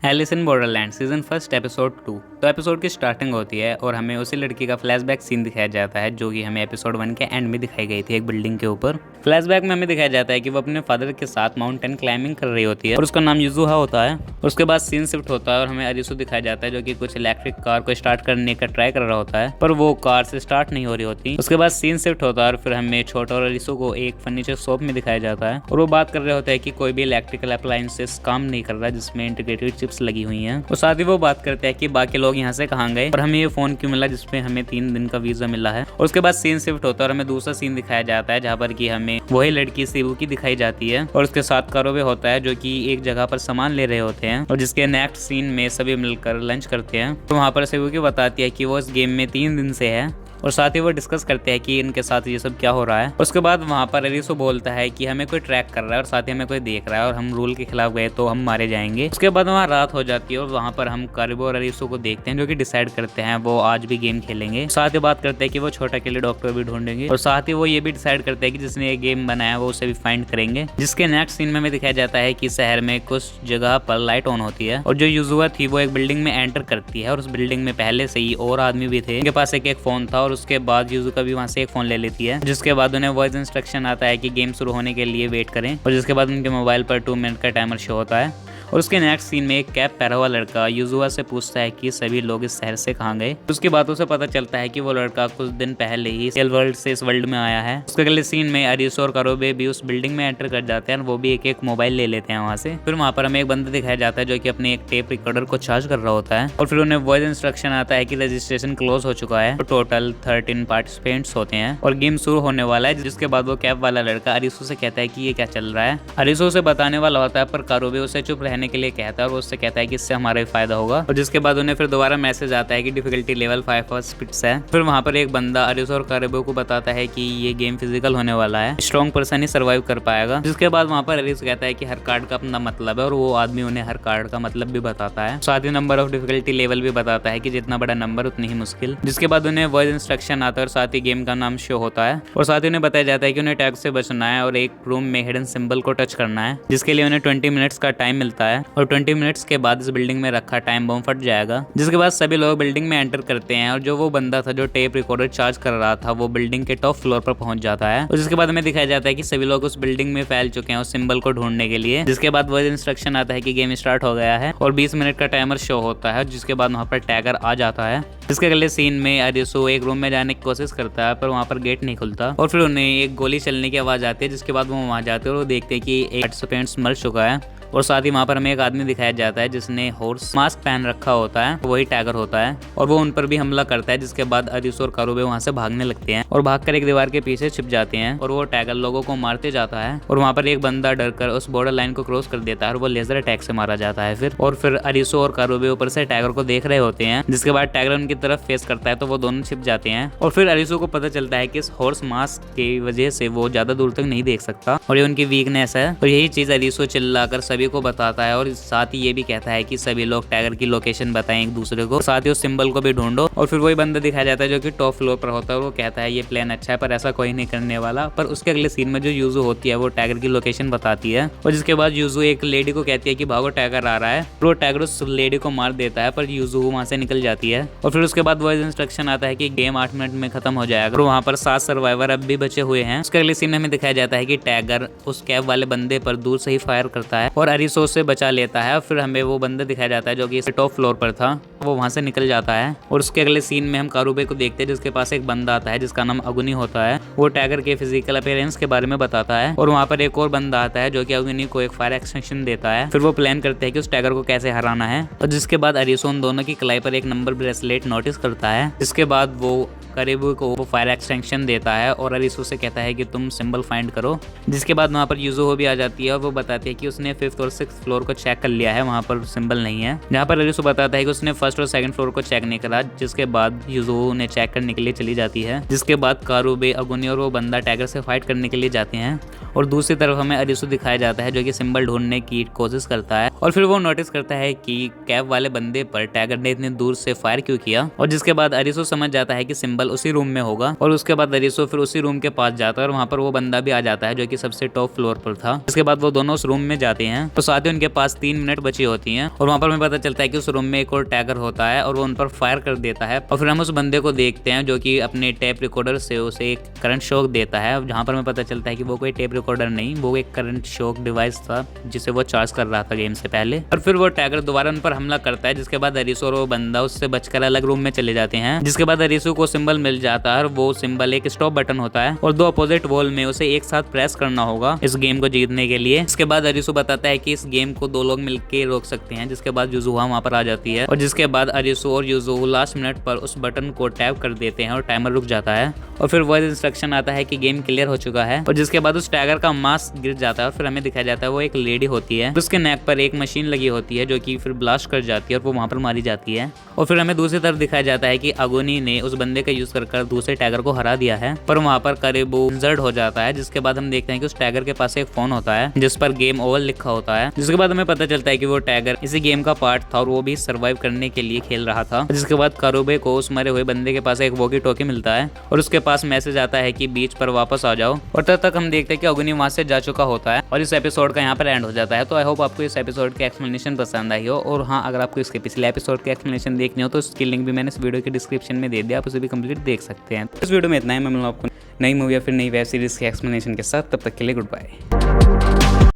Alice in Borderland season first episode 2। तो episode की starting होती है और हमें उसी लड़की का फ्लैशबैक सीन दिखाया जाता है जो कि हमें एपिसोड 1 के एंड में दिखाई गई थी एक बिल्डिंग के ऊपर। फ्लैशबैक में हमें दिखाया जाता है कि वो अपने फादर के साथ माउंटेन क्लाइंबिंग कर रही होती है और उसका नाम युजुहा होता है। उसके बाद सीन शिफ्ट होता है और हमें अरिसु दिखाया जाता है जो कि कुछ इलेक्ट्रिक कार को स्टार्ट करने का ट्राई कर रहा होता है पर वो कार से स्टार्ट नहीं हो रही होती। उसके बाद सीन शिफ्ट होता है और फिर हमें छोटा और अरिसु को एक फर्नीचर शॉप में दिखाया जाता है और वो बात कर रहे होते हैं कि कोई भी इलेक्ट्रिकल अप्लायंसेस काम नहीं कर रहा जिसमें इंटीग्रेटेड चिप्स लगी हुई हैं। और साथ ही वो बात करते हैं कि बाकी लोग यहाँ से कहाँ गए और हमें ये फोन क्यों मिला जिसमें हमें 3 दिन का वीजा मिला है। और उसके बाद सीन शिफ्ट होता है और हमें दूसरा सीन दिखाया जाता है जहाँ पर कि हमें वही लड़की सेबू की दिखाई जाती है और उसके साथ कारोबे होता है जो कि एक जगह पर सामान ले रहे होते हैं और जिसके नेक्स्ट सीन में सभी मिलकर लंच करते हैं। तो वहाँ पर सेबू की बताती है कि वो इस गेम में 3 दिन से है और साथ ही वो डिस्कस करते हैं कि इनके साथ ये सब क्या हो रहा है। उसके बाद वहाँ पर अरिसु बोलता है कि हमें कोई ट्रैक कर रहा है और साथ ही हमें कोई देख रहा है और हम रूल के खिलाफ गए तो हम मारे जाएंगे। उसके बाद वहाँ रात हो जाती है और वहाँ पर हम कारिबो और अरिसु को देखते हैं जो कि डिसाइड करते हैं वो आज भी गेम खेलेंगे। साथ ही बात करते हैं कि वो छोटा के लिए डॉक्टर भी ढूंढेंगे और साथ ही वो ये भी डिसाइड करते हैं कि जिसने ये गेम बनाया वो उसे भी फाइंड करेंगे। जिसके नेक्स्ट सीन में हमें दिखाया जाता है कि शहर में कुछ जगह पर लाइट ऑन होती है और जो युजुआ थी वो एक बिल्डिंग में एंटर करती है और उस बिल्डिंग में पहले से ही और आदमी भी थे। उनके पास एक फोन था और उसके बाद युजु कभी वहाँ से एक फोन ले लेती है जिसके बाद उन्हें वॉइस इंस्ट्रक्शन आता है कि गेम शुरू होने के लिए वेट करें और जिसके बाद उनके मोबाइल पर 2 मिनट का टाइमर शो होता है। और उसके नेक्स्ट सीन में एक कैप पहना हुआ लड़का युजुआ से पूछता है कि सभी लोग इस शहर से कहाँ गए। उसकी बातों से पता चलता है कि वो लड़का कुछ दिन पहले ही रियल वर्ल्ड से इस वर्ल्ड में आया है। उसके अगले सीन में अरिसु और कारोबे भी उस बिल्डिंग में एंटर कर जाते हैं और वो भी एक मोबाइल ले लेते हैं वहाँ से। फिर वहाँ पर हमें एक बंदा दिखाया जाता है जो कि अपने एक टेप रिकॉर्डर को चार्ज कर रहा होता है और फिर उन्हें वॉइस इंस्ट्रक्शन आता है कि रजिस्ट्रेशन क्लोज हो चुका है। तो टोटल 13 पार्टिसिपेंट्स होते हैं और गेम शुरू होने वाला है। जिसके बाद वो कैप वाला लड़का अरिसु से कहता है कि ये क्या चल रहा है। अरिसु से बताने वाला होता है पर कारोबे उसे चुप रहने के लिए कहता है और उससे कहता है कि इससे हमारा ही फायदा होगा। और जिसके बाद उन्हें फिर दोबारा मैसेज आता है कि डिफिकल्टी लेवल 5 पर स्पिट्स है। फिर वहाँ पर एक बंदा अरिसु और कारोबे को बताता है कि ये गेम फिजिकल होने वाला है, स्ट्रॉन्ग पर्सन ही सर्वाइव कर पाएगा। जिसके बाद वहाँ पर अरिसु कहता है कि हर कार्ड का अपना मतलब है और वो आदमी उन्हें हर कार्ड का मतलब भी बताता है। साथ ही नंबर ऑफ डिफिकल्टी लेवल भी बताता है कि जितना बड़ा नंबर उतनी ही मुश्किल। जिसके बाद उन्हें वॉइस इंस्ट्रक्शन आता है और साथ ही गेम का नाम शो होता है और साथ ही उन्हें बताया जाता है कि उन्हें टैग से बचना है और एक रूम में हिडन सिंबल को टच करना है जिसके लिए उन्हें 20 मिनट्स का टाइम मिलता है और 20 मिनट्स के बाद इस बिल्डिंग में रखा टाइम बम फट जाएगा। जिसके बाद सभी लोग बिल्डिंग में एंटर करते हैं और जो वो बंदा था जो टेप रिकॉर्डर चार्ज कर रहा था वो बिल्डिंग के टॉप फ्लोर पर पहुंच जाता है और जिसके बाद हमें दिखाया जाता है कि सभी लोग उस बिल्डिंग में फैल चुके हैं उस सिंबल को ढूंढने के लिए। जिसके बाद वो इंस्ट्रक्शन आता है कि गेम स्टार्ट हो गया है और 20 मिनट का टाइमर शो होता है। जिसके बाद वहाँ पर टैगर आ जाता है। इसके अगले सीन में अरिसु एक रूम में जाने की कोशिश करता है पर वहाँ पर गेट नहीं खुलता और फिर उन्हें एक गोली चलने की आवाज आती है। जिसके बाद वो वहाँ जाते हैं और वो देखते हैं कि एक पार्टिसिपेंट मर चुका है और साथ ही वहाँ पर हमें एक आदमी दिखाया जाता है जिसने हॉर्स मास्क पहन रखा होता है, वही टैगर होता है और वो उन पर भी हमला करता है। जिसके बाद अरिसु और कारोबे वहाँ से भागने लगते हैं और भागकर एक दीवार के पीछे छिप जाते हैं और वो टैगर लोगों को मारते जाता है और वहाँ पर एक बंदा डरकर उस बॉर्डर लाइन को क्रॉस कर देता है और वो लेजर अटैक से मारा जाता है। फिर अरिसु और कारोबे ऊपर से टैगर को देख रहे होते हैं। जिसके बाद टैगर उनकी तरफ फेस करता है तो वो दोनों छिप जाते हैं और फिर अरिसु को पता चलता है कि इस हॉर्स मास्क की वजह से वो ज्यादा दूर तक नहीं देख सकता और ये उनकी वीकनेस है और यही चीज अरिसु चिल्लाकर सभी को बताता है और साथ ही ये भी कहता है कि सभी लोग टैगर की लोकेशन बताएं एक दूसरे को, साथ ही उस सिंबल को भी ढूंढो। और फिर वही बंदा दिखाया जाता है जो कि टॉप फ्लोर पर होता है और वो कहता है ये प्लान अच्छा है पर ऐसा कोई नहीं करने वाला। पर उसके अगले सीन में जो युजु होती है वो टैगर की लोकेशन बताती है और जिसके बाद युजु एक लेडी को कहती है कि भागो टैगर आ रहा है। तो वो टैगर उस लेडी को मार देता है पर युजु वहाँ से निकल जाती है और फिर उसके बाद वॉइस इंस्ट्रक्शन आता है कि गेम 8 मिनट में खत्म हो जाएगा और वहाँ पर 7 सर्वाइवर अब भी बचे हुए हैं। उसके अगले सीन में हमें दिखाया जाता है कि टैगर उस कैब वाले बंदे पर दूर से ही फायर करता है और अरिसु से बचा लेता है। फिर हमें वो बंदा दिखाया जाता है जो कि टॉप फ्लोर पर था, वो वहां से निकल जाता है और उसके अगले सीन में हम कारुबे को देखते हैं जिसके पास एक बंदा आता है जिसका नाम अगुनी होता है। वो टैगर के फिजिकल अपीयरेंस के बारे में बताता है और वहाँ पर एक और बंदा आता है जो कि अगुनी को एक फायर एक्सटेंशन देता है। फिर वो प्लान करते हैं कि उस टैगर को कैसे हराना है और जिसके बाद अरिसु उन दोनों की कलाई पर एक नंबर ब्रेसलेट नोटिस करता है। जिसके बाद वो कारिबो को वो फायर एक्सटेंशन देता है और अरिसु से कहता है कि तुम सिंबल फाइंड करो। जिसके बाद वहाँ पर युजुहो भी आ जाती है और वो बताती है कि उसने 5th और 6th फ्लोर को चेक कर लिया है, वहाँ पर सिंबल नहीं है। जहाँ पर अरिसु बताता है कि उसने 1st और 2nd फ्लोर को चेक नहीं करा। जिसके बाद युजुहो उन्हें चेक करने के लिए चली जाती है। जिसके बाद कारुबे, अगुनी और वो बंदा टैगर से फाइट करने के लिए जाते हैं और दूसरी तरफ हमें अरिसु दिखाया जाता है जो कि सिंबल ढूंढने की कोशिश करता है और फिर वो नोटिस करता है कि कैब वाले बंदे पर टैगर ने इतनी दूर से फायर क्यों किया और जिसके बाद अरिसु समझ जाता है कि सिंबल सिंबल उसी रूम में होगा। और उसके बाद अरिसो फिर उसी रूम के पास जाता है और वहाँ पर वो बंदा भी आ जाता है जो कि सबसे टॉप फ्लोर पर था। इसके बाद वो दोनों उस रूम में जाते हैं तो साथ ही उनके पास 3 मिनट बची होती हैं और वहाँ पर हमें पता चलता है कि उस रूम में एक और टैगर होता है और वो उन पर फायर कर देता है। और फिर हम उस बंदे को देखते हैं जो कि अपने टेप रिकॉर्डर से उसे एक करंट शॉक देता है, जहाँ पर हमें पता चलता है कि वो कोई टेप रिकॉर्डर नहीं, वो एक करंट शॉक डिवाइस था जिसे वो चार्ज कर रहा था गेम से पहले। और फिर वो टैगर दोबारा उन पर हमला करता है, जिसके बाद अरिसो और वो बंदा उससे बचकर अलग रूम में चले जाते हैं। जिसके बाद अरिसो को सिंबल मिल जाता है और वो सिंबल एक स्टॉप बटन होता है और 2 अपोजिट वॉल में उसे एक साथ प्रेस करना होगा इस गेम को जीतने के लिए। इसके बाद अरिसो बताता है कि इस गेम को 2 लोग मिलकर रोक सकते हैं, जिसके बाद युजुहा वहां पर आ जाती है और जिसके बाद अरिसो और युजुहा लास्ट मिनट पर उस बटन को टैप कर देते हैं और टाइमर रुक जाता है। और फिर वॉइस इंस्ट्रक्शन आता है कि गेम क्लियर हो चुका है और जिसके बाद उस टैगर का मास्क गिर जाता है और फिर हमें दिखाया जाता है वो एक लेडी होती है, उसके नेक पर एक मशीन लगी होती है जो कि फिर ब्लास्ट कर जाती है और वो वहां पर मारी जाती है। और फिर हमें दूसरी तरफ दिखाया जाता है कि अगोनी ने उस बंदे का यूज कर दूसरे टैगर को हरा दिया है पर वहां पर करीबो इंजर्ड हो जाता है। जिसके बाद हम देखते हैं कि उस टैगर के पास एक फोन होता है जिस पर गेम ओवर लिखा होता है। जिसके बाद हमें पता चलता है कि वो टैगर इसी गेम का पार्ट था और वो भी सर्वाइव करने के लिए खेल रहा था। जिसके बाद कारोबे को उस मरे हुए बंदे के पास एक वॉकी टॉकी मिलता है और उसके पास मैसेज आता है कि बीच पर वापस आ जाओ। और तब तक हम देखते हैं कि अगुनी वहां से जा चुका होता है और इस एपिसोड का यहाँ पर एंड हो जाता है। तो आई होप आपको इस एपिसोड की एक्सप्लेनेशन पसंद आई हो। और हाँ, अगर आपको इसके पिछले एपिसोड की एक्सप्लेनेशन देखनी हो तो उसकी लिंक भी मैंने इस वीडियो के डिस्क्रिप्शन में दे दिया, आप उसे भी कंप्लीट देख सकते हैं। इस वीडियो में इतना ही, मैं मिलूंगा आपको नई मूवी या फिर नई वेब सीरीज के एक्सप्लेनेशन के साथ। तब तक के लिए गुड बाय।